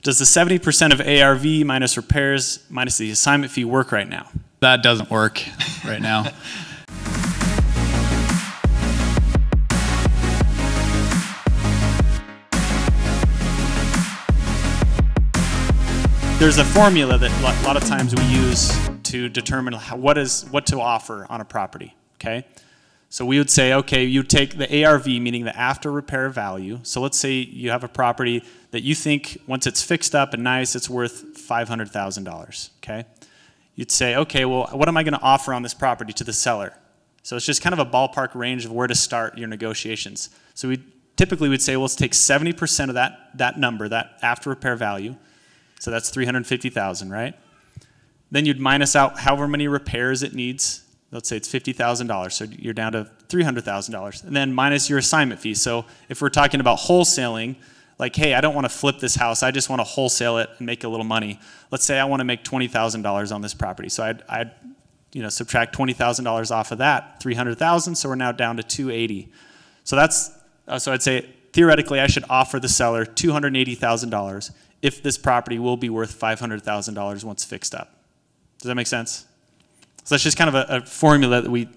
Does the 70% of ARV minus repairs minus the assignment fee work right now? That doesn't work right now. There's a formula that a lot of times we use to determine what to offer on a property, okay? So we would say, okay, you take the ARV, meaning the after repair value. So let's say you have a property that you think once it's fixed up and nice, it's worth $500,000, okay? You'd say, okay, well, what am I gonna offer on this property to the seller? So it's just kind of a ballpark range of where to start your negotiations. So we typically would say, well, let's take 70% of that number, that after repair value. So that's $350,000, right? Then you'd minus out however many repairs it needs. Let's say it's $50,000, so you're down to $300,000. And then minus your assignment fee. So if we're talking about wholesaling, like, hey, I don't want to flip this house, I just want to wholesale it and make a little money. Let's say I want to make $20,000 on this property. So I'd subtract $20,000 off of that, $300,000, so we're now down to $280,000. So that's, so I'd say theoretically I should offer the seller $280,000 if this property will be worth $500,000 once fixed up. Does that make sense? So that's just kind of a formula that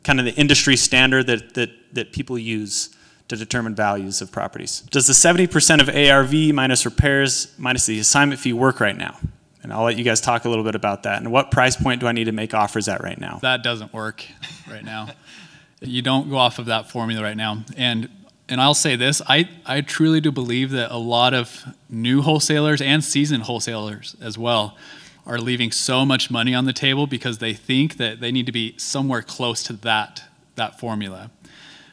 kind of the industry standard that people use to determine values of properties. Does the 70% of ARV minus repairs minus the assignment fee work right now? And I'll let you guys talk a little bit about that. And what price point do I need to make offers at right now? That doesn't work right now. You don't go off of that formula right now. And I'll say this, I truly do believe that a lot of new wholesalers and seasoned wholesalers as well are leaving so much money on the table because they think that they need to be somewhere close to that formula.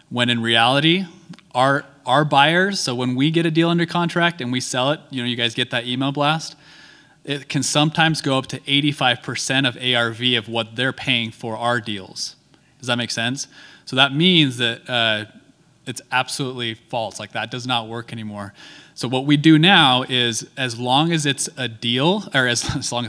When in reality, our buyers, so when we get a deal under contract and we sell it, you guys get that email blast, it can sometimes go up to 85% of ARV of what they're paying for our deals. Does that make sense? So that means that it's absolutely false. Like, that does not work anymore. So what we do now is, as long as it's a deal, or as long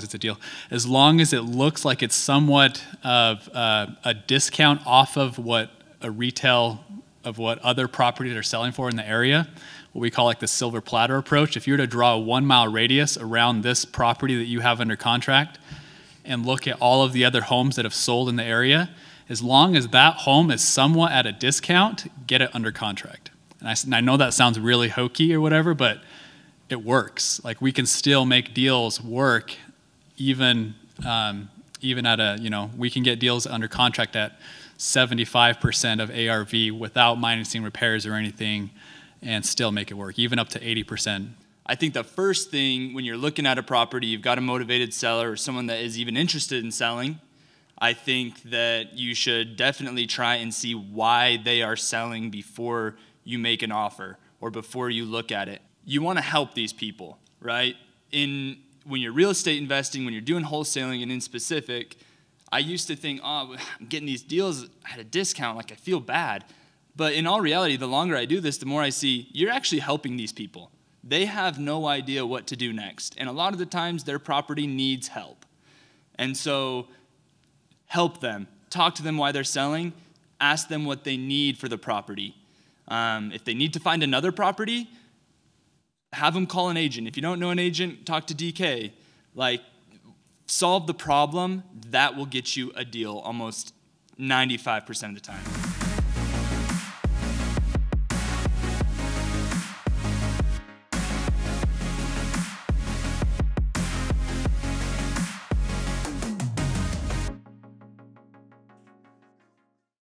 as it looks like it's somewhat of a discount off of what what other properties are selling for in the area, what we call like the silver platter approach. If you were to draw a 1 mile radius around this property that you have under contract and look at all of the other homes that have sold in the area, as long as that home is somewhat at a discount, get it under contract. And I know that sounds really hokey or whatever, but it works. Like, we can still make deals work even at a, we can get deals under contract at 75% of ARV without minusing repairs or anything and still make it work, even up to 80%. I think the first thing when you're looking at a property, you've got a motivated seller or someone that is even interested in selling. I think that you should definitely try and see why they are selling before you make an offer or before you look at it. You want to help these people, right? When you're real estate investing, when you're doing wholesaling and in specific, I used to think, oh, I'm getting these deals at a discount, like I feel bad. But in all reality, the longer I do this, the more I see you're actually helping these people. They have no idea what to do next. And a lot of the times their property needs help. And so help them. Talk to them why they're selling. Ask them what they need for the property. If they need to find another property, have them call an agent. If you don't know an agent, talk to DK. Like, solve the problem. That will get you a deal almost 95% of the time.